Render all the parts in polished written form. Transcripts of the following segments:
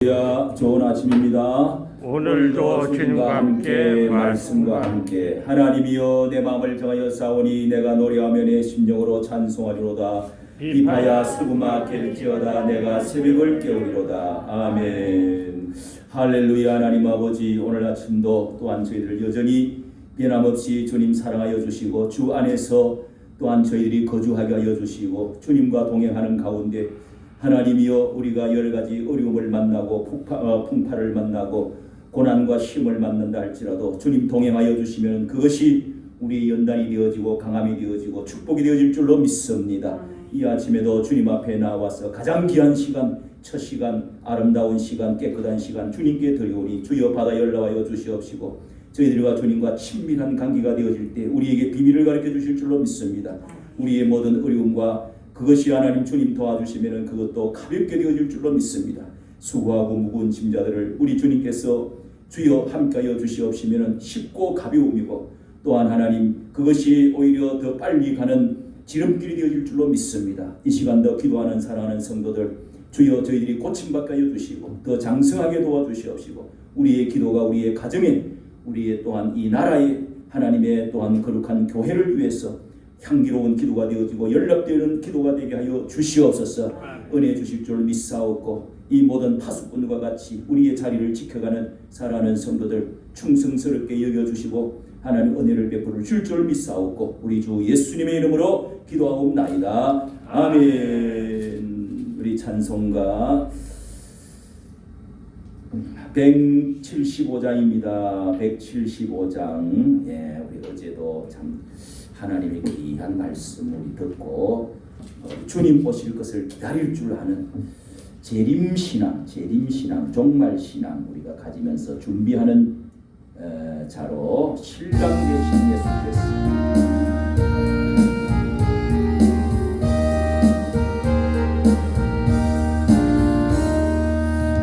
좋은 아침입니다. 오늘도 주님과 함께 말씀과 함께 하나님이여 내 마음을 정하여 싸우니 내가 노래하며 내 심령으로 찬송하리로다. 비파야 수구마 깰지어다 내가 새벽을 깨우리로다. 아멘. 할렐루야. 하나님 아버지, 오늘 아침도 또한 저희들을 여전히 변함없이 주님 사랑하여 주시고 주 안에서 또한 저희들이 거주하게 하여 주시고 주님과 동행하는 가운데 하나님이여 우리가 여러 가지 어려움을 만나고 풍파를 만나고 고난과 시험을 만난다 할지라도 주님 동행하여 주시면 그것이 우리의 연단이 되어지고 강함이 되어지고 축복이 되어질 줄로 믿습니다. 이 아침에도 주님 앞에 나와서 가장 귀한 시간, 첫 시간, 아름다운 시간, 깨끗한 시간 주님께 드리오니 주여 받아 연락하여 주시옵시고 저희들과 주님과 친밀한 관계가 되어질 때 우리에게 비밀을 가르쳐 주실 줄로 믿습니다. 우리의 모든 어려움과 그것이 하나님 주님 도와주시면 그것도 가볍게 되어질 줄로 믿습니다. 수고하고 무거운 짐자들을 우리 주님께서 주여 함께하여 주시옵시면 쉽고 가벼움이고 또한 하나님 그것이 오히려 더 빨리 가는 지름길이 되어질 줄로 믿습니다. 이 시간도 기도하는 사랑하는 성도들 주여 저희들이 고침받게 하여 주시고 더 장성하게 도와주시옵시고 우리의 기도가 우리의 가정에 우리의 또한 이 나라의 하나님의 또한 거룩한 교회를 위해서 향기로운 기도가 되어지고 연락되는 기도가 되게 하여 주시옵소서. 은혜 주실 줄 믿사옵고 이 모든 파수꾼과 같이 우리의 자리를 지켜가는 사랑하는 성도들 충성스럽게 여겨주시고 하나님 은혜를 베풀어 줄 줄 믿사옵고 우리 주 예수님의 이름으로 기도하옵나이다. 아멘. 우리 찬송가 175장입니다. 175장. 예, 우리 어제도 참 하나님의 귀한 말씀을 듣고 주님 오실 것을 기다릴 줄 아는 재림신앙, 종말신앙 우리가 가지면서 준비하는 자로 신랑 되신 예수께서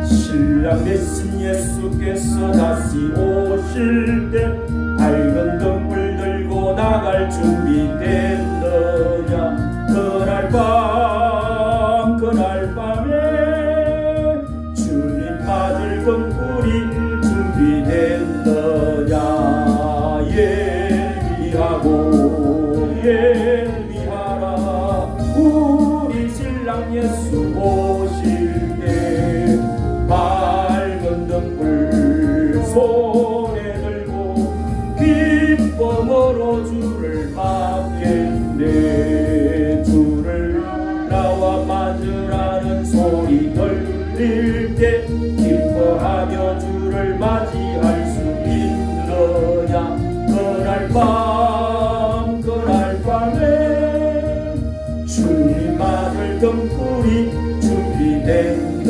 신랑 되신 예수께서 다시 오실 때 밝은 등불 들고 나갈 준비됐느냐. 그날 밤에 주님 맞을 등불이 준비됐느냐. 예비하라 우리 신랑 예수 오실 때 밝은 등불 손에 들고 기쁨으로 주를 맞겠네. 주를 나와 맞으라는 소리 들릴 때 기뻐하며 주를 맞이할 수 있느냐. 그날 밤에 주님 맞을 등불이 준비됐느냐.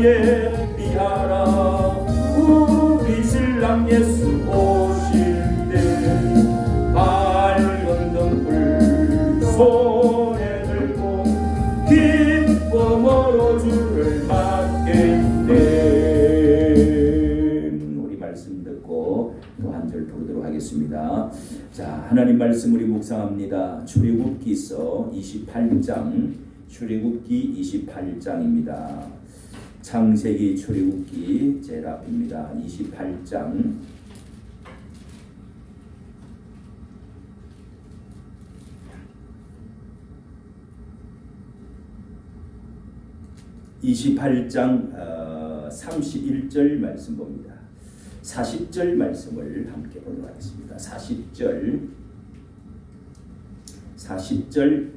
예비하라 우리 신랑 예수 오실 때 밝은 등불 손에 들고 기쁨으로 주를 맞겠네. 우리 말씀 듣고 또 한 절 부르도록 하겠습니다. 자, 하나님 말씀 우리 묵상합니다. 출애굽기서 28장 출애굽기 28장입니다. 창세기 출애굽기 제일 앞입니다. 28장 31절 말씀 봅니다. 40절 말씀을 함께 보도록 하겠습니다. 40절 41절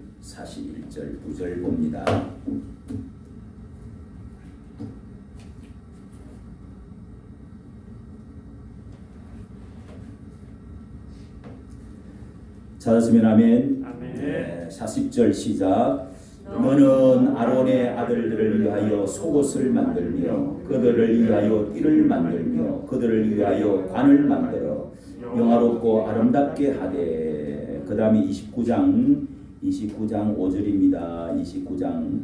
두 절 봅니다. 찾았으면 아멘. 네, 40절 시작. 너는 아론의 아들들을 위하여 속옷을 만들며 그들을 위하여 띠를 만들며 그들을 위하여 관을 만들어 영화롭고 아름답게 하되. 그 다음에 29장 5절입니다. 29장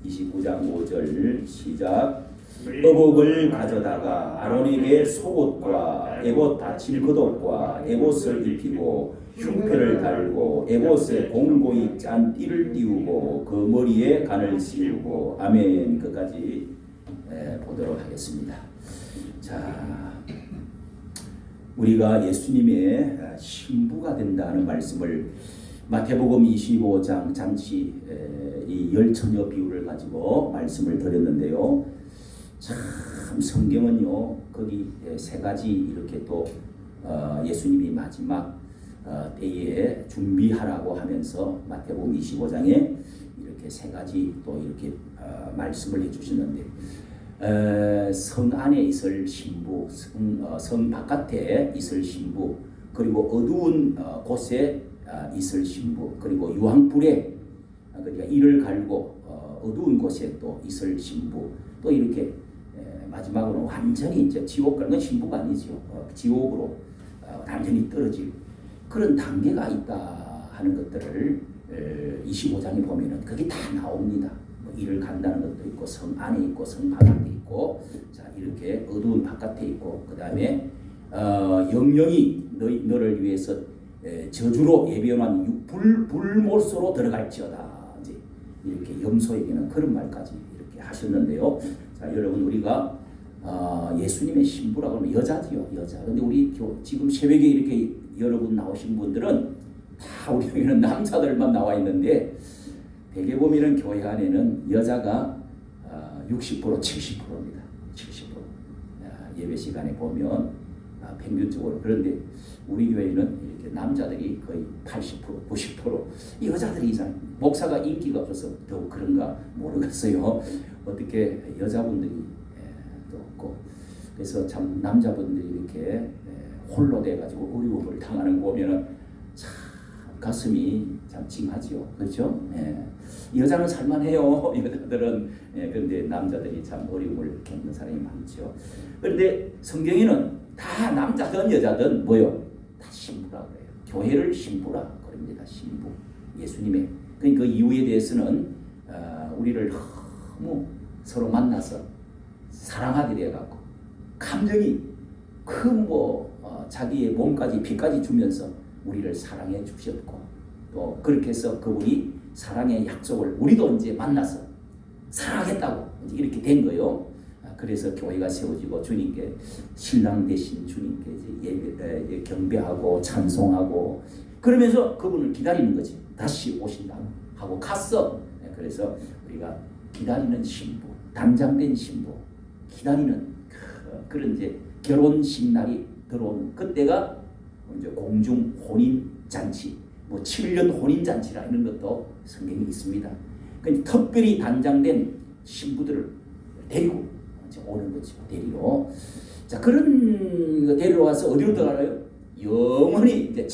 5절 시작. 의복을 가져다가 아론에게 속옷과 에봇 닫힌 겉옷과 에봇을 입히고 흉패를 달고 에봇에 공고히 짠 띠를 띄우고 그 머리에 간을 씌우고 아멘. 끝까지 보도록 하겠습니다. 자, 우리가 예수님의 신부가 된다는 말씀을 마태복음 25장 잔치 이 열처녀 비유를 가지고 말씀을 드렸는데요. 참 성경은요 거기 세 가지 이렇게 또 예수님이 마지막 때에 준비하라고 하면서 마태복음 25장에 이렇게 세 가지 또 이렇게 말씀을 해주시는데 성 안에 있을 신부, 성 바깥에 있을 신부, 그리고 어두운 곳에 있을 신부, 그리고 유황불에 그러니까 이를 갈고 어두운 곳에 또 있을 신부, 또 이렇게 마지막으로 완전히 이제 지옥 가는 건 신부가 아니죠. 지옥으로 완전히 떨어질 그런 단계가 있다 하는 것들을 25장에 보면은 그게 다 나옵니다. 뭐 이를 간다는 것도 있고 성 안에 있고 성 바깥에 있고 자 이렇게 어두운 바깥에 있고 그 다음에 영영이 너를 위해서 저주로 예비한 불못으로 들어갈지어다. 이제 이렇게 염소에게는 그런 말까지 이렇게 하셨는데요. 자 여러분 우리가 예수님의 신부라고 하면 여자지요, 여자. 근데 우리 지금 새벽에 이렇게 여러분 나오신 분들은 다 우리 여기는 남자들만 나와 있는데 대개 보면은 교회 안에는 여자가 60% 70%입니다. 70% 예배 시간에 보면 평균적으로. 그런데 우리 교회는 이렇게 남자들이 거의 80% 90% 여자들이 이상 목사가 인기가 없어서 더 그런가 모르겠어요. 어떻게 여자분들이 또 없고 그래서 참 남자분들이 이렇게 홀로 돼가지고 어려움을 당하는 거 보면은 참 가슴이 참 찡하지요. 그렇죠? 여자는 살만해요. 여자들은 그런데 남자들이 참 어려움을 겪는 사람이 많죠. 그런데 성경에는 다 남자든 여자든 뭐요? 다 신부라 그래요. 교회를 신부라 그럽니다. 신부. 예수님의 그 이유에 대해서는 우리를 너무 서로 만나서 사랑하게 되어갖고 감정이 큰 자기의 몸까지 피까지 주면서 우리를 사랑해 주셨고 또 그렇게 해서 그분이 사랑의 약속을 우리도 이제 만나서 사랑하겠다고 이제 이렇게 된 거예요. 그래서 교회가 세워지고 주님께 신랑 되신 주님께 이제 경배하고 찬송하고 그러면서 그분을 기다리는 거지. 다시 오신다 하고 갔어. 그래서 우리가 기다리는 신부, 단장된 신부, 기다리는 그런 이제 결혼식 날이 들어오는 그때가 이제 공중 혼인 잔치, 뭐 7년 혼인 잔치라 이런 것도 성경에 있습니다. 그러니까 특별히 단장된 신부들을 데리고 이제 오는 거죠. 데리러. 자 그런 거 데리러 와서 어디로 들어가요? 영원히 이제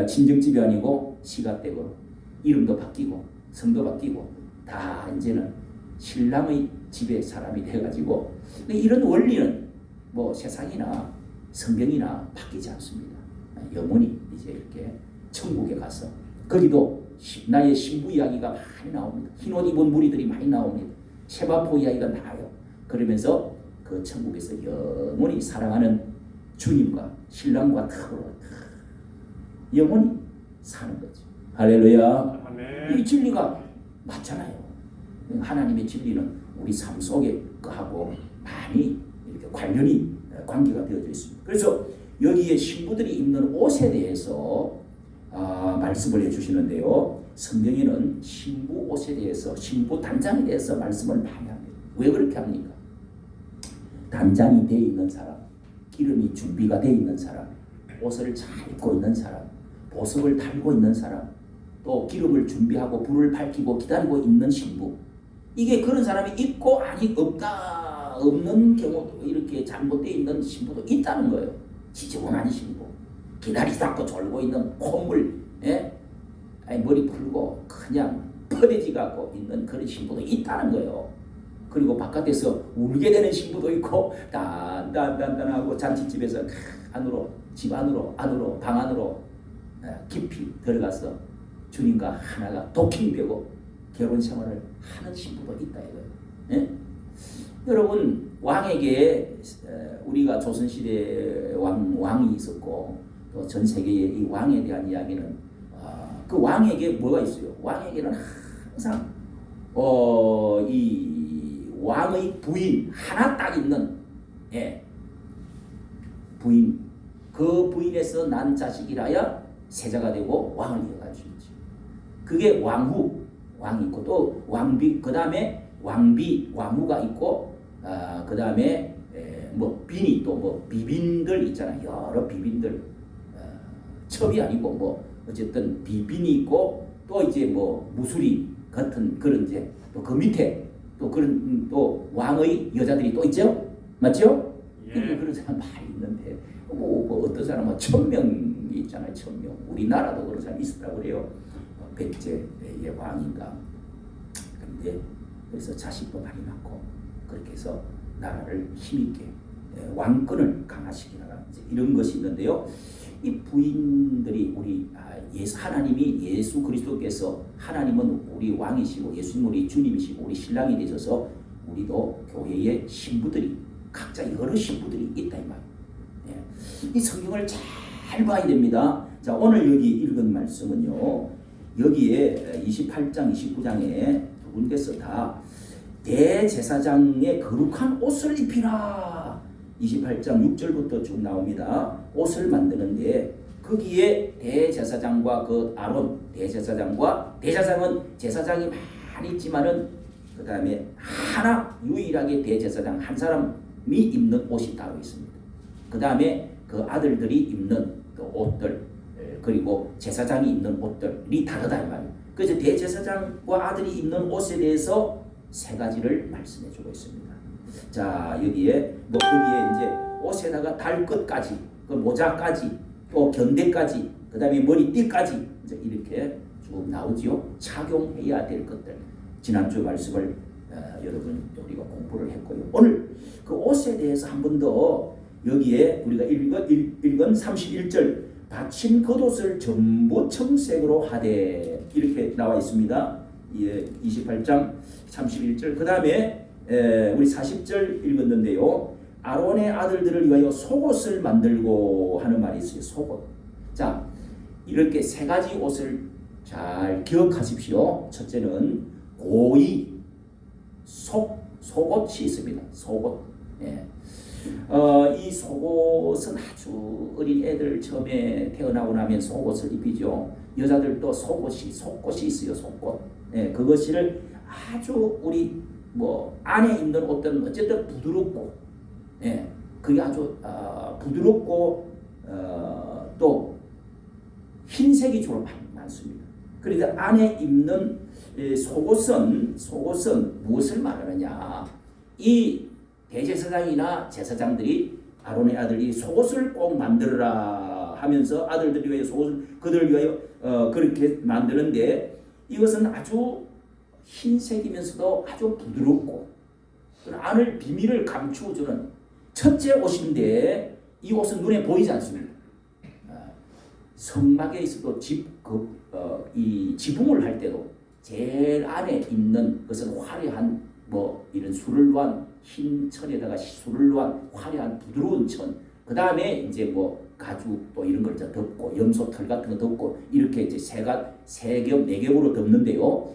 친정집이 아니고 시가되고 이름도 바뀌고 성도 바뀌고 다 이제는 신랑의 집에 사람이 돼가지고 이런 원리는 뭐 세상이나 성경이나 바뀌지 않습니다. 영원히 이제 이렇게 천국에 가서 거기도 나의 신부 이야기가 많이 나옵니다. 흰옷 입은 무리들이 많이 나옵니다. 세바포 이야기가 나와요. 그러면서 그 천국에서 영원히 사랑하는 주님과 신랑과 영원히 사는 거죠. 할렐루야. 아멘. 이 진리가 맞잖아요. 하나님의 진리는 우리 삶 속에 하고 많이 이렇게 관계가 되어져 있습니다. 그래서 여기에 신부들이 입는 옷에 대해서 말씀을 해주시는데요. 성경에는 신부 옷에 대해서, 신부 단장에 대해서 말씀을 많이 합니다. 왜 그렇게 합니까? 단장이 되어 있는 사람, 기름이 준비가 되어 있는 사람, 옷을 잘 입고 있는 사람, 보석을 달고 있는 사람, 또 기름을 준비하고 불을 밝히고 기다리고 있는 신부. 이게 그런 사람이 있고 아니 없는 경우도 이렇게 잘못되어 있는 신부도 있다는 거예요. 지저분한 신부, 기다리다고 졸고 있는 콧물, 머리 풀고 그냥 퍼대지 갖고 있는 그런 신부도 있다는 거예요. 그리고 바깥에서 울게 되는 신부도 있고 단단하고 잔치집에서 안으로 집 안으로 방 안으로 깊이 들어가서 주님과 하나가 도킹되고 결혼 생활을 하는 신부도 있다 이거예요. 여러분 왕에게 우리가 조선시대 왕이 있었고 또 전 세계의 이 왕에 대한 이야기는 그 왕에게 뭐가 있어요? 왕에게는 항상 이 왕의 부인 하나 딱 있는 부인, 그 부인에서 난 자식이라야 세자가 되고 왕을 이어갈 수 있지. 그게 왕후, 왕이 있고 또 왕비, 그 다음에 왕비, 왕후가 있고 그 다음에 뭐 비니 또 뭐 비빈들 있잖아요. 여러 비빈들 첩이 아니고 뭐 어쨌든 비빈이 있고 또 이제 뭐 무술이 같은 그런 이제 또 그 밑에 또 그런 또 왕의 여자들이 또 있죠, 맞죠? 예. 그런 사람 많이 있는데 뭐 어떤 사람은 1000명이 있잖아요. 1000명. 우리나라도 그런 사람이 있었다고 그래요. 백제의 왕인가. 그런데 그래서 자식도 많이 낳고 그렇게 해서 나라를 힘있게 왕권을 강화시키는 이런 것이 있는데요. 이 부인들이 우리 하나님이 예수 그리스도께서 하나님은 우리 왕이시고 예수님 우리 주님이시고 우리 신랑이 되셔서 우리도 교회의 신부들이 각자 여러 신부들이 있다 이 말이에요. 이 성경을 잘 봐야 됩니다. 자, 오늘 여기 읽은 말씀은요. 여기에 28장 29장에 두 군데서 다 대제사장의 거룩한 옷을 입히라. 28장 6절부터 쭉 나옵니다. 옷을 만드는데 거기에 대제사장과 그 아론 대제사장과 대제사장은 제사장이 많이 있지만은 그 다음에 하나 유일하게 대제사장 한 사람이 입는 옷이 따로 있습니다. 그 다음에 그 아들들이 입는 그 옷들 그리고 제사장이 입는 옷들이 다르다 이 말이에요. 그래서 대제사장과 아들이 입는 옷에 대해서 세 가지를 말씀해주고 있습니다. 자, 여기에 뭐 거기에 이제 옷에다가 달 끝까지, 그 모자까지, 또 견대까지, 그 다음에 머리띠까지 이제 이렇게 쭉 나오지요. 착용해야 될 것들. 지난주 말씀을 여러분 우리가 공부를 했고요. 오늘 그 옷에 대해서 한 번 더 여기에 우리가 읽은 31절 받침 겉옷을 전부 청색으로 하되 이렇게 나와 있습니다. 28장 31절 그 다음에 우리 40절 읽었는데요. 아론의 아들들을 위하여 속옷을 만들고 하는 말이 있어요. 속옷. 자, 이렇게 세 가지 옷을 잘 기억하십시오. 첫째는 고이 속옷이 있습니다. 속옷. 이 속옷은 아주 어린 애들 처음에 태어나고 나면 속옷을 입히죠. 여자들도 속옷이 있어요. 속옷. 그것을 아주 우리 뭐 안에 입는 옷들은 어쨌든 부드럽고, 그게 아주 부드럽고 또 흰색이 주로 많습니다. 그런데 안에 입는 속옷은 무엇을 말하느냐? 이 대제사장이나 제사장들이 아론의 아들이 속옷을 꼭 만들어라 하면서 아들들이 위하여 속옷을 그들 위하여 그렇게 만드는데 이것은 아주 흰색이면서도 아주 부드럽고 안을 비밀을 감추어주는 첫째 옷인데 이 옷은 눈에 보이지 않습니다. 성막에 있어도 이 지붕을 할 때도 제일 안에 있는 것은 화려한 뭐 이런 술을 놓은 흰 천에다가 술을 놓은 화려한 부드러운 천. 그 다음에 이제 뭐 가죽 또 이런 걸 덮고 염소 털 같은 거 덮고 이렇게 이제 세 겹, 네 겹으로 덮는데요.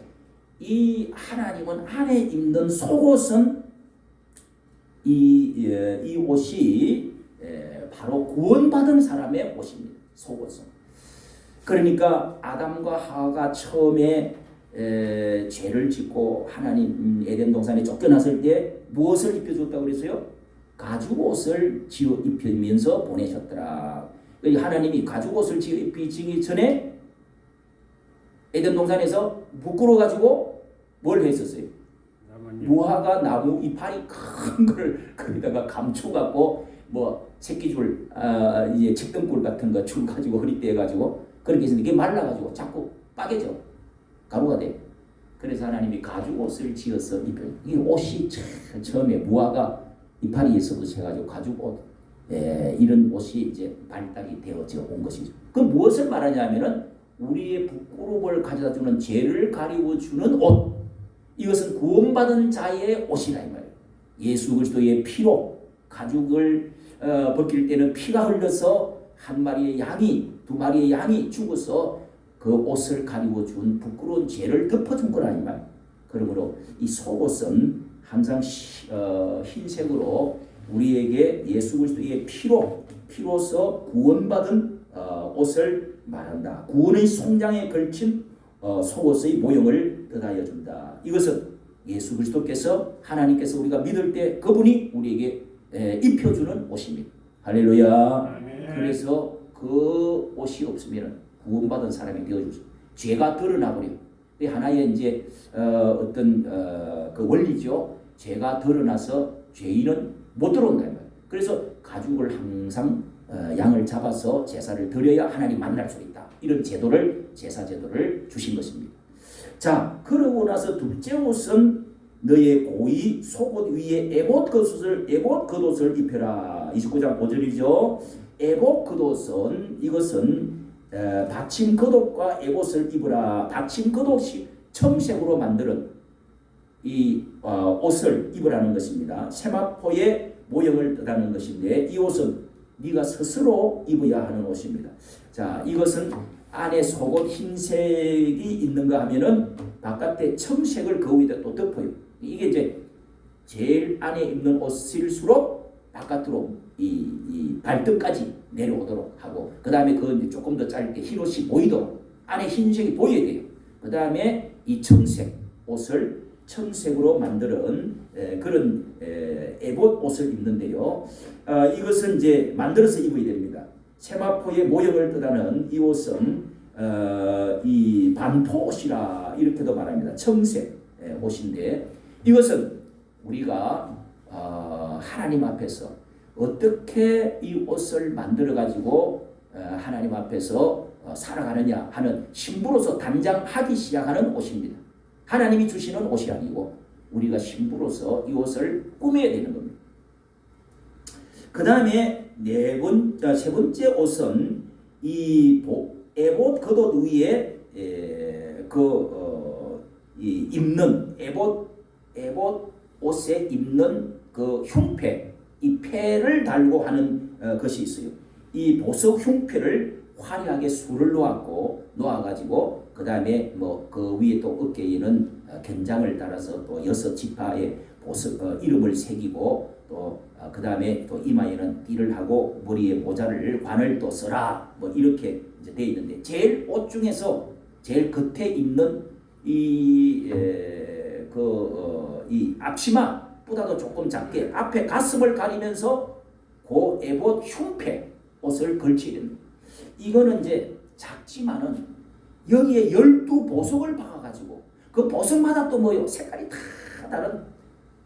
이 하나님은 안에 입는 속옷은 이 옷이 바로 구원받은 사람의 옷입니다. 속옷은. 그러니까 아담과 하와가 처음에 죄를 짓고 하나님 에덴 동산에 쫓겨났을 때 무엇을 입혀줬다고 그랬어요? 가죽옷을 지어 입히면서 보내셨더라. 하나님이 가죽옷을 지어 입히기 전에 에덴 동산에서 부끄러워가지고 뭘 했었어요? 무화과 나무 이파리 큰 걸 거기다가 감춰갖고 뭐 새끼줄 이제 책등굴 같은 거 줄 가지고 허리띠에 가지고 그렇게 했는데 이게 말라가지고 자꾸 빠개져 가루가 돼. 그래서 하나님이 가죽옷을 지어서 입혀. 이 옷이 처음에 무화과 이파리에서도 해가지고 가죽옷 이런 옷이 이제 발달이 되어져 온 것이죠. 그 무엇을 말하냐면은 우리의 부끄러움을 가져다주는 죄를 가리워주는 옷. 이것은 구원받은 자의 옷이라 이 말이에요. 예수 그리스도의 피로 가죽을 벗길 때는 피가 흘러서 한 마리의 양이 두 마리의 양이 죽어서 그 옷을 가리고 준 부끄러운 죄를 덮어준 거라 이 말. 그러므로 이 속옷은 항상 흰색으로 우리에게 예수 그리스도의 피로서 구원받은 옷을 말한다. 구원의 송장에 걸친 속옷의 모형을 뜻하여 준다. 이것은 예수 그리스도께서 하나님께서 우리가 믿을 때 그분이 우리에게 입혀주는 옷입니다. 할렐루야. 그래서 그 옷이 없으면 구원받은 사람이 되어주죠. 죄가 드러나 버려. 하나의 이제 어떤 그 원리죠. 죄가 드러나서 죄인은 못 들어온다. 그래서 가죽을 항상 양을 잡아서 제사를 드려야 하나님 만날 수 있다. 이런 제도를 제사 제도를 주신 것입니다. 자, 그러고 나서 둘째 옷은 너의 고이 속옷 위에 에봇 겉옷을 입혀라. 29장 5절이죠. 에봇 겉옷은 이것은 받침 겉옷과 에봇을 입으라. 받침 겉옷이 청색으로 만드는 이 옷을 입으라는 것입니다. 세마포의 모형을 뜻하는 것인데 이 옷은 네가 스스로 입어야 하는 옷입니다. 자, 이것은 안에 속옷 흰색이 있는가 하면은 바깥에 청색을 그 위에 또 덮어요. 이게 이제 제일 안에 입는 옷일수록 바깥으로 이 발등까지 내려오도록 하고, 그 다음에 그 조금 더 짧게 흰 옷이 보이도록 안에 흰색이 보여야 돼요. 그 다음에 이 청색 옷을 청색으로 만드는 그런 에봇 옷을 입는데요. 이것은 이제 만들어서 입어야 됩니다. 세마포의 모형을 뜻하는 이 옷은 이 반포 옷이라 이렇게도 말합니다. 청색 옷인데 이것은 우리가 하나님 앞에서 어떻게 이 옷을 만들어 가지고 하나님 앞에서 살아가느냐 하는 신부로서 단장하기 시작하는 옷입니다. 하나님이 주시는 옷이 아니고 우리가 신부로서 이 옷을 꾸며야 되는 겁니다. 그 다음에 세 번째 옷은 이 에봇 겉옷 위에 입는 에봇 옷에 입는 그 흉패, 이 패를 달고 하는 것이 있어요. 이 보석 흉패를 화려하게 술을 놓아가지고 그 다음에 뭐 그 위에 또 어깨에는 견장을 달아서 또 6지파의 보석 이름을 새기고 또 그 다음에 또 이마에는 띠를 하고 머리에 모자를 관을 또 써라 뭐 이렇게 이제 돼 있는데 제일 옷 중에서 제일 겉에 입는 이 앞치마보다도 조금 작게 앞에 가슴을 가리면서 그 에봇 흉패 옷을 걸치게 됩니다. 이거는 이제 작지만은 여기에 12보석을 박아가지고 그 보석마다 또 뭐요? 색깔이 다 다른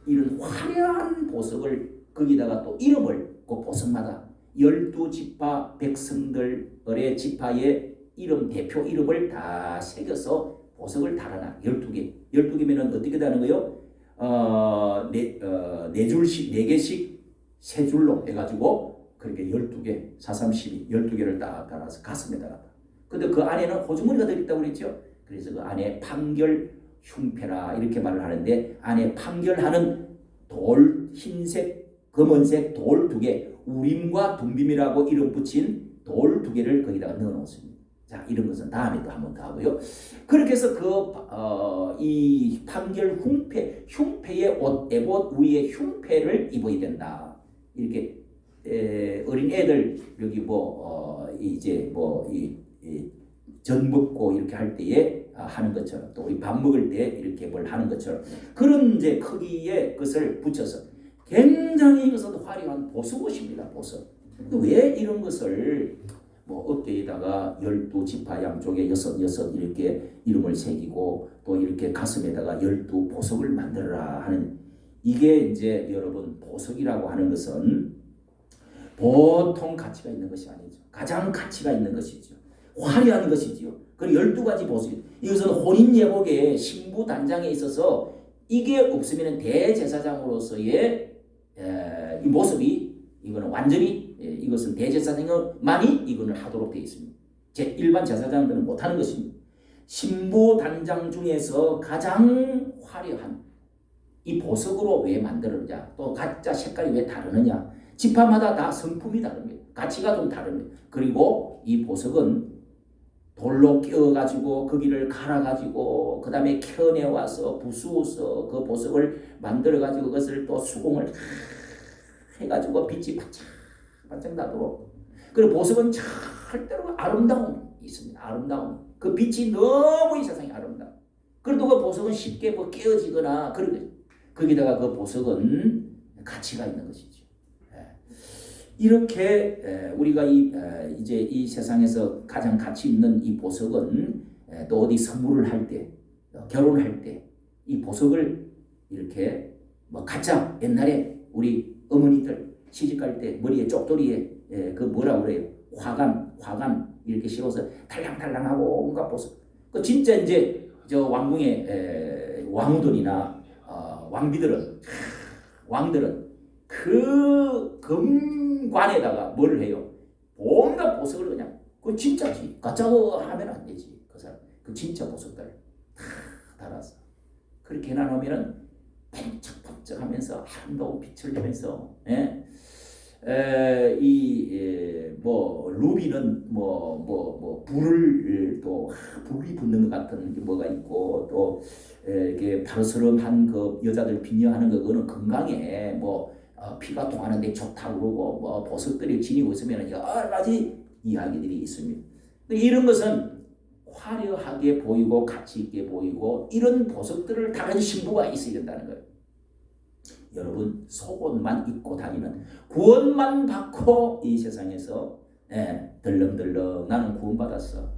이런 화려한 보석을 거기다가 또 이름을 그 보석마다 12지파 백성들의 지파의 이름 대표 이름을 다 새겨서 보석을 달아놔. 12개. 12개면은 어떻게 다는 거요? 네 줄씩 4개씩 세 줄로 해가지고 그렇게 12개 432 12개를 딱 달아서 가슴에다가. 근데 그 안에는 호주머니가 들어있다고 그랬죠. 그래서 그 안에 판결 흉패라 이렇게 말을 하는데 안에 판결하는 돌 흰색 검은색 돌 2개 우림과 둠빔이라고 이름 붙인 돌 2개를 거기다가 넣어 놓습니다. 자, 이런 것은 다음에 또 한번 더 하고요. 그렇게 해서 이 판결 흉패의 옷 에봇 위에 흉패를 입어야 된다. 이렇게 어린 애들 여기 전 먹고 이렇게 할 때에 하는 것처럼 또 우리 밥 먹을 때 이렇게 뭘 하는 것처럼 그런 이제 크기의 것을 붙여서 굉장히 이것은 화려한 보석옷입니다. 보석. 왜 이런 것을 뭐 어깨에다가 12지파 양쪽에 6 이렇게 이름을 새기고 또 이렇게 가슴에다가 12보석을 만들어라 하는 이게 이제 여러분 보석이라고 하는 것은 보통 가치가 있는 것이 아니죠. 가장 가치가 있는 것이죠. 화려한 것이지요. 그리고 12가지 보석. 이것은 혼인 예복의 신부 단장에 있어서 이게 없으면 대제사장으로서의 이 모습이 이거는 완전히 이것은 대제사장만이 이거를 하도록 되어 있습니다. 일반 제사장들은 못하는 것입니다. 신부 단장 중에서 가장 화려한 이 보석으로 왜 만들었냐? 또 각자 색깔이 왜 다르느냐? 지파마다 다 성품이 다릅니다. 가치가 좀 다릅니다. 그리고 이 보석은 돌로 끼워가지고 거기를 갈아가지고 그 다음에 켜내와서 부수어서 그 보석을 만들어가지고 그것을 또 수공을 해가지고 빛이 반짝 나도록. 그리고 보석은 절대로 아름다움이 있습니다. 아름다움. 그 빛이 너무 이 세상에 아름다워. 그래도 그 보석은 쉽게 뭐 깨어지거나 그런 거죠. 거기다가 그 보석은 가치가 있는 것이죠. 이렇게 우리가 이제 이 세상에서 가장 가치 있는 이 보석은 또 어디 선물을 할 때, 결혼할 때 이 보석을 이렇게 뭐 가짜 옛날에 우리 어머니들 시집갈 때 머리에 쪽돌이에 그 뭐라 그래요? 화관 이렇게 씌워서 달랑달랑하고 온갖 보석. 그 진짜 이제 저 왕궁의 왕후들이나 왕들은 그 금관에다가 뭘 해요? 온갖 보석을 그냥 그 진짜지 가짜로 하면 안 되지. 그 사람 그 진짜 보석들 다 달아서 그렇게 해놔놓으면은 반짝반짝하면서 아름다운 빛을 내면서 뭐 루비는 뭐 불을 또 불이 붙는 것 같은 게 뭐가 있고 또 이게 바르스름한 그 여자들 비녀하는 거 그거는 건강에 뭐 피가 통하는데 좋다고 그러고 뭐 보석들이 지니고 있으면 여러 가지 이야기들이 있습니다. 이런 것은 화려하게 보이고 가치 있게 보이고 이런 보석들을 다른 신부가 있어야 된다는 거예요. 여러분 속옷만 입고 다니는 구원만 받고 이 세상에서 덜렁덜렁 나는 구원받았어.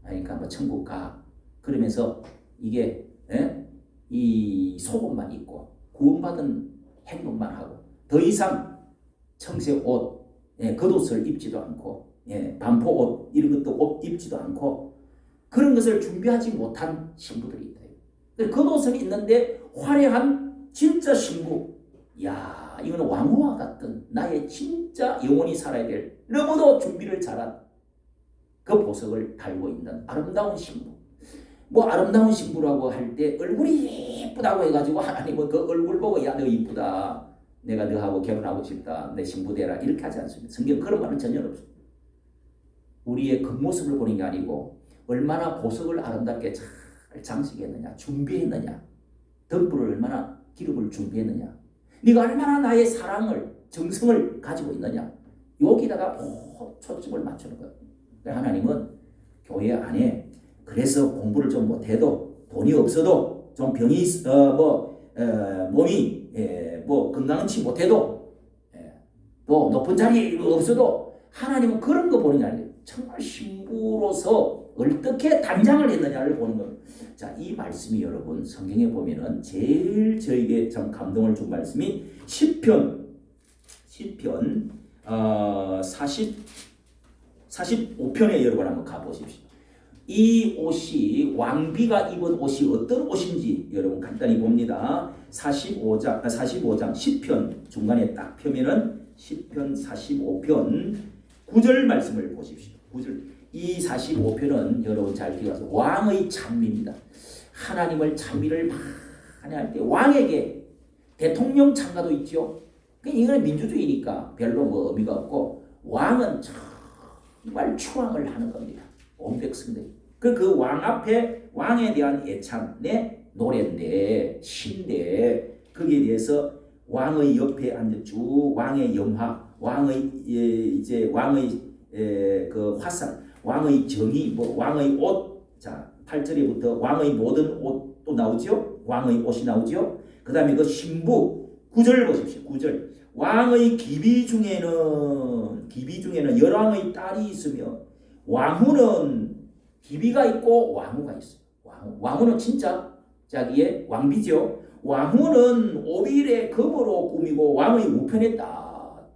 그러니까 뭐 천국 가 그러면서 이게 이 속옷만 입고 구원받은 행동만 하고 더 이상 청색 옷, 겉옷을 입지도 않고 반포 옷 이런 것도 옷 입지도 않고 그런 것을 준비하지 못한 신부들이 있다. 겉옷을 입는데 화려한 진짜 신부. 야, 이거는 왕후와 같은 나의 진짜 영원히 살아야 될 너무도 준비를 잘한 그 보석을 달고 있는 아름다운 신부. 뭐 아름다운 신부라고 할 때 얼굴이 예쁘다고 해가지고 하나님은 그 얼굴 보고 야 너 이쁘다. 내가 너하고 결혼하고 싶다. 내 신부 되라. 이렇게 하지 않습니다. 성경 그런 말은 전혀 없습니다. 우리의 겉모습을 보는 게 아니고 얼마나 보석을 아름답게 잘 장식했느냐. 준비했느냐. 덤불을 얼마나 기름을 준비했느냐. 네가 얼마나 나의 사랑을 정성을 가지고 있느냐. 여기다가 초점을 맞추는 거예요. 하나님은 교회 안에 그래서 공부를 좀 못해도 돈이 없어도 좀 병이 몸이 뭐 건강치 못해도 또 높은 자리에 없어도 하나님은 그런 거 보는 게 아니에요. 정말 신부로서 어떻게 단장을 했느냐를 보는 겁니다. 자, 이 말씀이 여러분 성경에 보면은 제일 저에게 좀 감동을 준 말씀이 시편 45편에 여러분 한번 가보십시오. 이 옷이 왕비가 입은 옷이 어떤 옷인지 여러분 간단히 봅니다. 45장 10편 중간에 딱 펴면은 10편 45편 9절 말씀을 보십시오. 9절. 이 45편은 여러분 잘 기억하세요. 왕의 찬미입니다. 하나님을 찬미를 많이 할 때 왕에게 대통령 찬가도 있죠. 이거는 민주주의니까 별로 뭐 의미가 없고 왕은 정말 추앙을 하는 겁니다. 온 백성들이. 그 왕 앞에 왕에 대한 애찬의 노래인데 시인데 거기에 대해서 왕의 옆에 앉아 쭉 왕의 영화, 왕의 그 화살, 왕의 정의, 뭐 왕의 옷, 자 8절에부터 왕의 모든 옷도 나오죠. 왕의 옷이 나오죠. 그 다음에 그 신부 9절 보십시오. 9절 왕의 기비 중에는 열왕의 딸이 있으며 왕후는 기비가 있고 왕후가 있어요. 왕후는 진짜 자기의 왕비죠. 왕후는 오빌의 금으로 꾸미고 왕의 우편에 딱.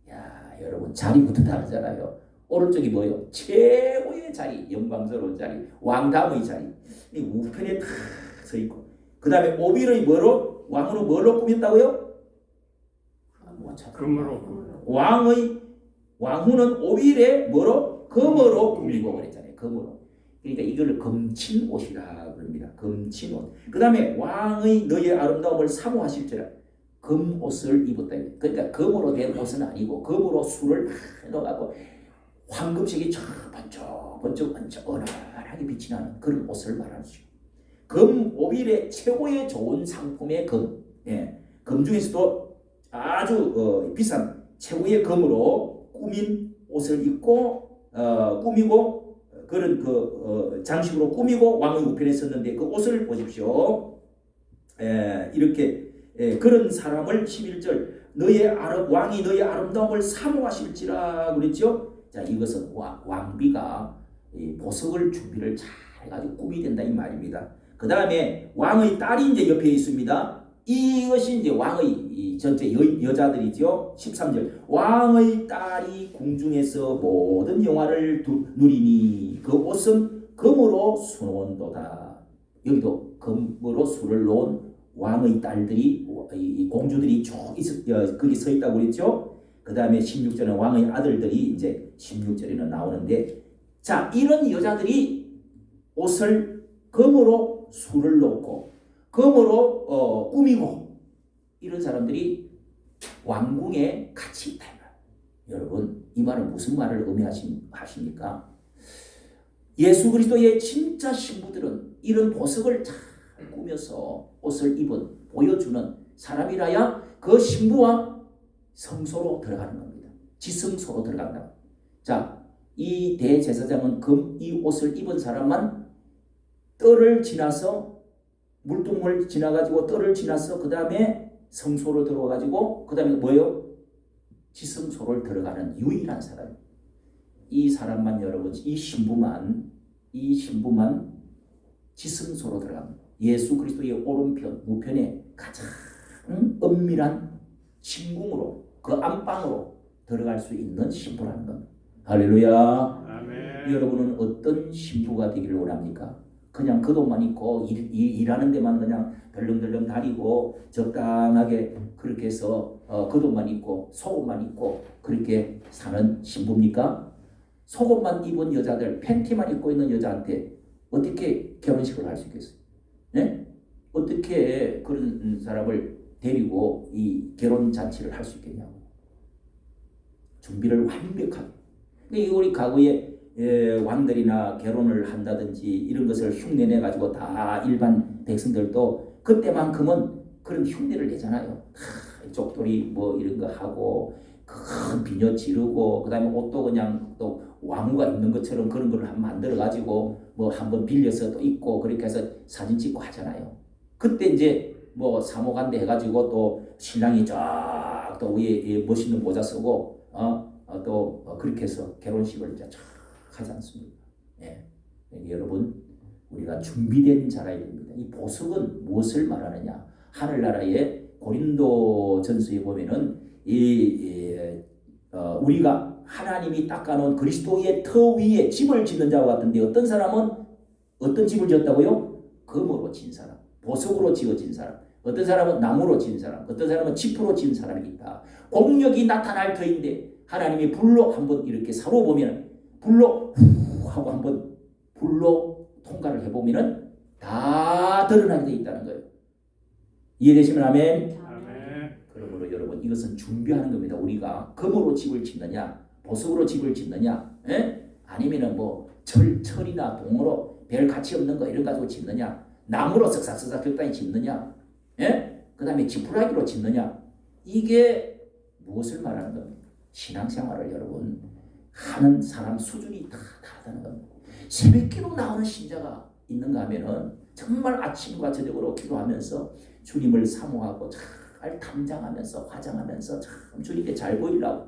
야, 여러분 자리부터 다르잖아요. 오른쪽이 뭐예요? 최고의 자리, 영광스러운 자리, 왕담의 자리. 이 우편에 탁 서 있고. 그 다음에 오빌의 뭐로? 왕후는 뭘로 꾸몄다고요? 금으로. 왕후는 오빌에 뭐로? 금으로 꾸미고 그랬잖아요. 금으로. 그러니까 이걸 검친 옷이라 그럽니다. 검친 옷. 그 다음에 왕의 너의 아름다움을 사모하실지라 금옷을 입었다. 그러니까 금으로 된 옷은 아니고 금으로 술을 막 넣어가고 황금색이 번쩍 은은하게 빛이 나는 그런 옷을 말하죠. 금 오빌의 최고의 좋은 상품의 금. 예. 금 중에서도 아주 비싼 최고의 금으로 꾸민 옷을 입고 꾸미고 그런 장식으로 꾸미고 왕의 우편에 섰는데 그 옷을 보십시오. 이렇게 그런 사람을 11절 왕이 너의 아름다움을 사모하실지라 그랬죠. 자, 이것은 왕비가 보석을 준비를 잘 해가지고 꿈이 된다 이 말입니다. 그 다음에 왕의 딸이 이제 옆에 있습니다. 이것이 이제 왕의 전체 여자들이죠. 13절 왕의 딸이 궁중에서 모든 영화를 누리니 그 옷은 금으로 수놓은도다. 여기도 금으로 수를 놓은 왕의 딸들이 공주들이 쭉 거기 서 있다고 그랬죠. 그 다음에 16절은 왕의 아들들이 이제 16절에는 나오는데, 자, 이런 여자들이 옷을 금으로 수를 놓고 금으로 꾸미고 이런 사람들이 왕궁에 같이 있다. 여러분, 이 말은 무슨 말을 의미하십니까? 예수 그리스도의 진짜 신부들은 이런 보석을 잘 꾸며서 옷을 보여주는 사람이라야 그 신부와 성소로 들어가는 겁니다. 지성소로 들어간다. 자, 이 대제사장은 이 옷을 입은 사람만 뜰을 지나서 물동을 지나가지고 뜰을 지나서 그 다음에 성소로 들어가가지고 그 다음에 뭐예요? 지성소를 들어가는 유일한 사람. 이 사람만 여러분, 이 신부만 지성소로 들어갑니다. 예수 그리스도의 오른편, 우편에 가장 은밀한 침궁으로 그 안방으로 들어갈 수 있는 신부라는 겁니다. 할렐루야. 아멘. 여러분은 어떤 신부가 되기를 원합니까? 그냥 겉옷만 입고 일하는 데만 그냥 덜렁덜렁 다니고 적당하게 그렇게 해서 겉옷만 입고 속옷만 입고 그렇게 사는 신부입니까? 속옷만 입은 여자들, 팬티만 입고 있는 여자한테 어떻게 결혼식을 할 수 있겠어요? 네? 어떻게 그런 사람을 데리고 이 결혼 잔치를 할 수 있겠냐고. 준비를 완벽하게. 우리 과거에 왕들이나 결혼을 한다든지 이런 것을 흉내내 가지고 다 일반 백성들도 그때만큼은 그런 흉내를 내잖아요. 쪽돌이 뭐 이런 거 하고 큰 비녀 지르고 그다음에 옷도 그냥 또 왕후가 입는 것처럼 그런 걸 만들어 가지고 뭐 한번 빌려서 또 입고 그렇게 해서 사진 찍고 하잖아요. 그때 이제 뭐 사모간대 해가지고 또 신랑이 쫙 또 위에 멋있는 모자 쓰고 또 그렇게 해서 결혼식을 이제 쫙 하지 않습니까? 예. 여러분, 우리가 준비된 자라야 됩니다. 이 보석은 무엇을 말하느냐? 하늘나라의 고린도전서에 보면은 우리가 하나님이 닦아놓은 그리스도의 터 위에 집을 짓는 자와 같은데 어떤 사람은 어떤 집을 지었다고요? 금으로 진 사람, 보석으로 지어진 사람, 어떤 사람은 나무로 지은 사람, 어떤 사람은 지프로 지은 사람이 있다. 공력이 나타날 터인데 하나님이 불로 한번 이렇게 사로보면 불로 후 하고 한번 불로 통과를 해보면은 다 드러나게 돼 있다는 거예요. 이해되시면 아멘. 아멘. 그러므로 여러분, 이것은 준비하는 겁니다. 우리가 금으로 집을 짓느냐, 보석으로 집을 짓느냐, 아니면은 뭐 철이나 동으로 별 가치 없는 거 이런 가지고 짓느냐, 나무로 쓱싹쓱싹 적당히 짓느냐, 그 다음에 지푸라기로 짓느냐, 이게 무엇을 말하는 겁니까? 신앙생활을 여러분 하는 사람 수준이 다 다르다는 겁니다. 새벽기도 나오는 신자가 있는가 하면은 정말 아침과 저녁으로 기도하면서 주님을 사모하고 잘 담장하면서 화장하면서 참 주님께 잘 보이려고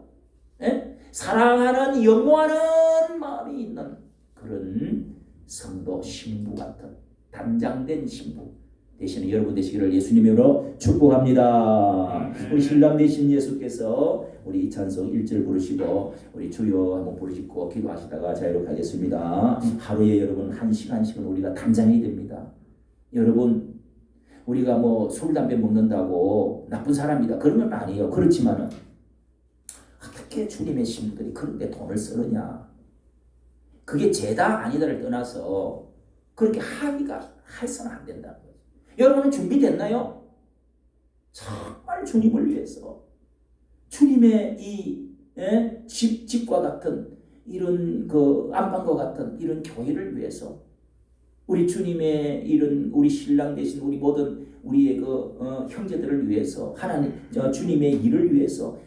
사랑하는 연모하는 마음이 있는 그런 성도 신부 같은 단장된 신부 되시는 여러분 되시기를 예수님으로 축복합니다. 우리 신랑 되신 예수께서 우리 이 찬송 1절 부르시고 우리 주여 한번 부르시고 기도하시다가 자유롭하겠습니다. 하루에 여러분 1시간씩은 우리가 단장이 됩니다. 여러분, 우리가 뭐 술, 담배 먹는다고 나쁜 사람이다 그런 건 아니에요. 그렇지만은 어떻게 주님의 신부들이 그런데 돈을 쓰느냐, 그게 죄다 아니다를 떠나서 그렇게 합의가 해서는 안 된다는 거죠. 여러분은 준비됐나요? 정말 주님을 위해서 주님의 이 집과 같은 이런 그 안방과 같은 이런 교회를 위해서 우리 주님의 이런 우리 신랑 되신 우리 모든 우리의 그 형제들을 위해서 하나님 주님의 일을 위해서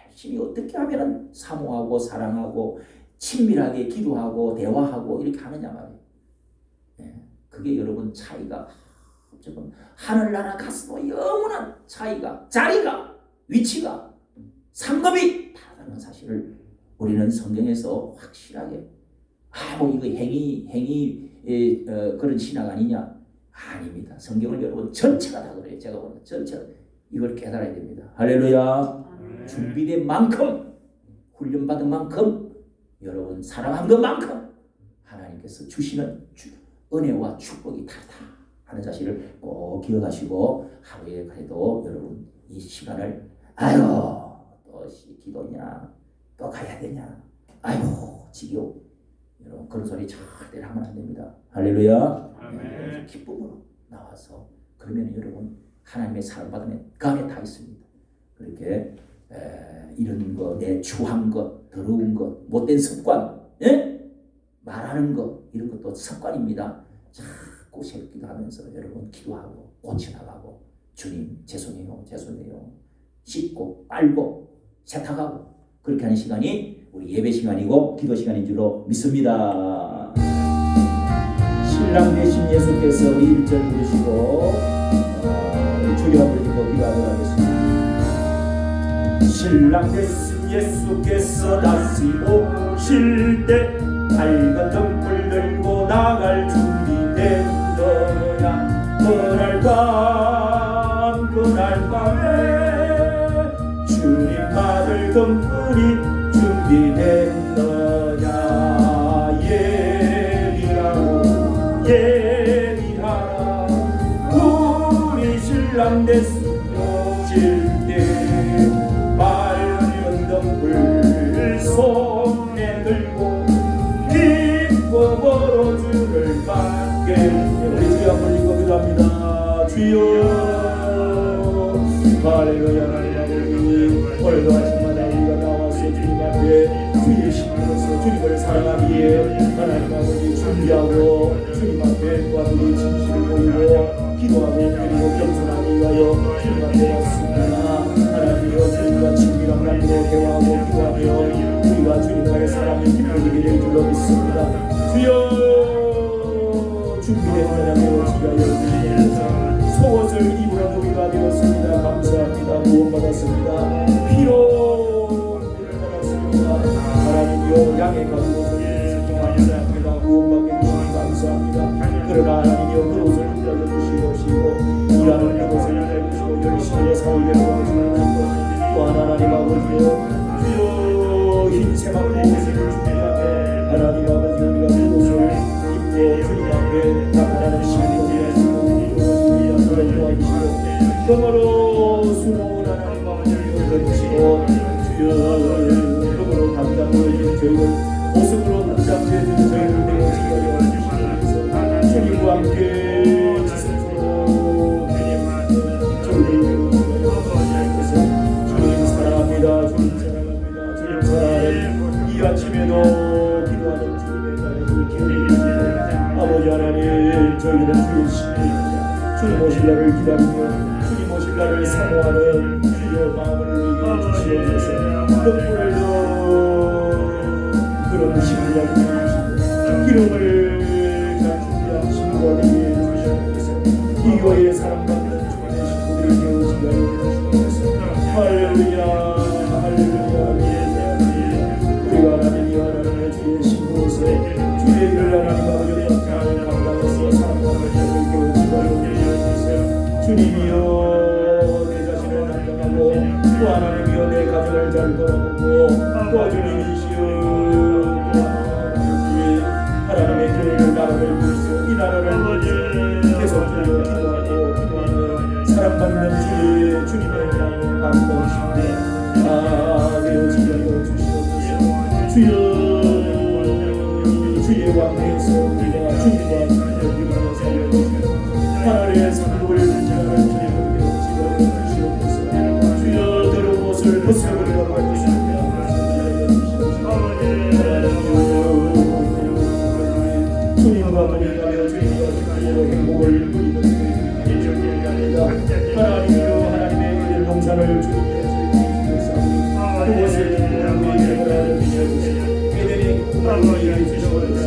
열심히 어떻게 하면 사모하고 사랑하고 친밀하게 기도하고 대화하고 이렇게 하느냐 말이에요. 그게 여러분 차이가 조금 하늘나라 가서도 영원한 차이가 자리가 위치가 상급이 다르다는 사실을 우리는 성경에서 확실하게 뭐 이거 행위 그런 신학 아니냐? 아닙니다. 성경을 여러분 전체가 다 그래요. 제가 보는 전체가 이걸 깨달아야 됩니다. 할렐루야. 준비된 만큼 훈련받은 만큼 여러분 사랑한 것만큼 하나님께서 주시는 은혜와 축복이 다르다 하는 사실을 꼭 기억하시고 하루에 그래도 여러분 이 시간을 또 기도냐 또 가야 되냐 지겨워 여러분 그런 소리 절대로 하면 안 됩니다. 할렐루야. 네, 기쁨으로 나와서 그러면 여러분 하나님의 사랑받으면 그 안에 다 있습니다. 그렇게 이런 거 내 추한 것 더러운 것 못된 습관 말하는 것 이런 것도 습관입니다. 자꾸 새기도 하면서 여러분 기도하고 고쳐나가고 주님 죄송해요 씻고 빨고 세탁하고 그렇게 하는 시간이 우리 예배 시간이고 기도 시간인 줄로 믿습니다. 신랑 되신 예수께서 우리 1절 부르시고 우리 주여 부르시고 기도하도록 하겠습니다. 신랑 되신 예수께서 다시 오실 때 밝은 등불 들고 나갈 준비된 너야. 그날 밤에 주님 받을 등불이 준비된 너야. 예비하라 우리 신랑 됐을 때 밝은 등불 손에 들고 기쁨으로 주를 받게. 우리 주여 한번 읽고 기도합니다. 주여 할렐루야. 하나님 아버지 오늘도 아침마다 우리가 나와서 주님 앞에 주의 신으로서 주님을 사랑하기에 하나님 아버지 준비하고 주님 앞에 우리 진실을 보이고 기도하고 그리고 겸손하게 위하여 주님 앞에 왔습니다. 하나님이여 주님과 친밀한 관계로 대화하고 기도하며 우리가 주님과의 사랑이 깊어지게 될 줄로 믿습니다. 주여 준비된 자녀로 지가 여러분에게서 속옷을 입은 우리가 되었습니다. 감사합니다. 구원받았습니다. 피로 구원을 받았습니다. 하나님이여 양의 가죽옷을 입으시니 감사합니다. 구원받게 주시니 감사합니다. 그러나 하나님이여 그 옷을 입혀주시고 일하는 그것을 입혀주시고 열심히 살게 도와주시고 또 하나님 아버지여 주여 흰 세마포 옷을 준비하며 하나님 아버지 우리가 그 옷을 입고 주님 앞에 나타나는 신부들의 도와주시고 그러므로 수고를 하나님 아버지를 던지시고 주여 그러므로 담당되어진 저희를 모습으로 담당되어진 저희를 내어지게 해주시면서 주님과 함께 지성소로 주님 사랑합니다. 주님 사랑합니다. 주님 사랑하는 이 아침에도 기도하는 주님의 자녀들 기도해주시고 아버지 하나님 저희는 주의 신입니다. 주님 오실 날을 기다리며 주님 오실 날을 사모하는 주의 마음을 이겨 주시옵소서. 등불도 그런 신부가 주시고 기름을 잘 준비한 신부가 되게 해주시옵소서. 이 교회에 사랑받는 주님의 신부들이 되어지게 하여 주시옵소서. 할렐루야 할렐루야. 우리가 하나님이여 하나님의 주의 신부로서 주의 일을 하나님 아버지의 역할을 감당해서 사랑받는 자를 되어지게 하여 주님이여 내 자신을 감당하고 또 하나님이여 내 가정을 잘 돌아보고 또 주님이시여 하나님의 교회를 나라를 위해서 이 나라를 위해서 계속적으로 기도하는 사랑받는 주님의 감동신데 되어지게 하여 주시옵소서. 주여 모습을 걸어주십니다. 주님과 동행하며 주님과 축복으로 행복을 누리는 하나님이여 하나님의 일 동산을 주님께서 그곳을 우리에게 허락을 주시옵소서. 에덴의 꿈을 우리에게 주시옵소서.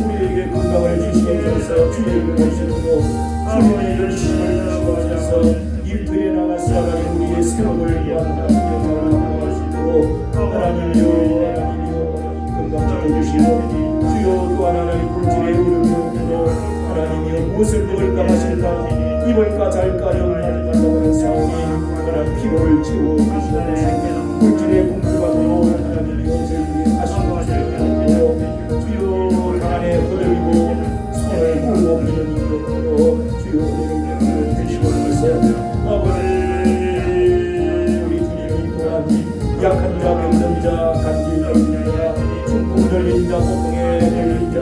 우리에게 건강을 주시옵소서. 주의 은혜를 주시옵소서. 일터에 나가 살아가는 우리의 생업을 위한 하나님이여 건강 지켜주시고 주여 또한 하나님 불질의 의료로 하나님이여 무엇을 먹을까 마실까 입을까 잘까 영원하지 말라고 하는 사오니 하나님 피로를 채워주시옵소서. 불질의 공부받고 하나님이여 저희에게 하시는 것을 주여 강안에 허들이고 손을 모으고 비는 이것으로 주여 은혜를 주시옵소서. 아버지 우리 주님이 또한 약한 자 병든 자 간질 걸린 자 중풍 걸린 자 고통에 걸린 자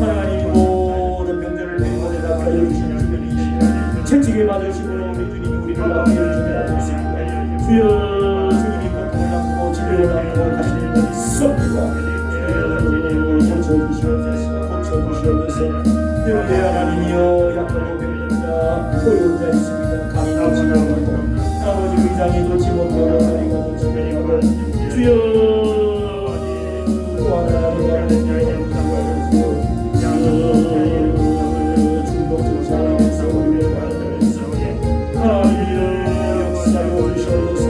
하나님 모든 병들을 내모에 다 가려주시는 주님이시라. 채찍에 맞으시고 우리 주님이 우리를 아끼어 주시옵소서. 주여 주님이 고통을 안고 치료를 안고 가시는 것 있습니다. 주여 고쳐주시옵소서. 고쳐주시옵소서. 내 하나님이여 약하고 병든 자 어려운 자 있습니다. 감히 좋지 못하고 아버지 의장이 좋지 못하고 다리가 좋지 못하고 주여 또 하나님과 중독증상에서 우리를 하나님이여 역사하여 주시옵소서.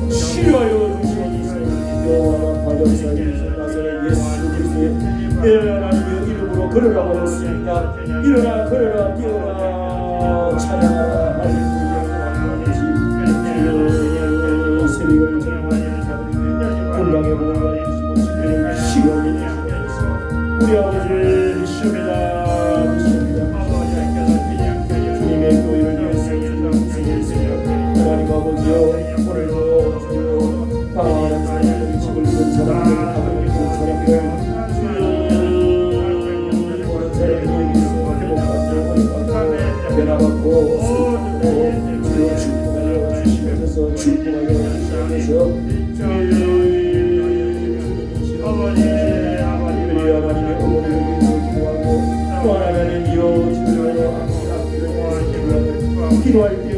치료하여 주시옵소서. 여호와 파전사에서 나사렛 예수 그리스도의 내 하나님의 이름으로 걸어라 버렸습니다. 일어나 걸어라 뛰어라 찬양하라 할렐루야. 주여 새벽을 정말 건강에 보호하여 주시고 시간이 주시옵소서. 우리 아버지 믿습니다. 주님의 교회를 위해서 하나님 아버지여 오늘도 주여 방황하는 사람들 집을 잃은 사람들 가정을 잃은 사람들 모든 사람들이 여기서 회복받고 변화받고 주여 축복하여 주시면서 축복하여 주시면서 우리 하나님의 어머니를 위해서 기도하고 또 하나님이여 주여 기도할 때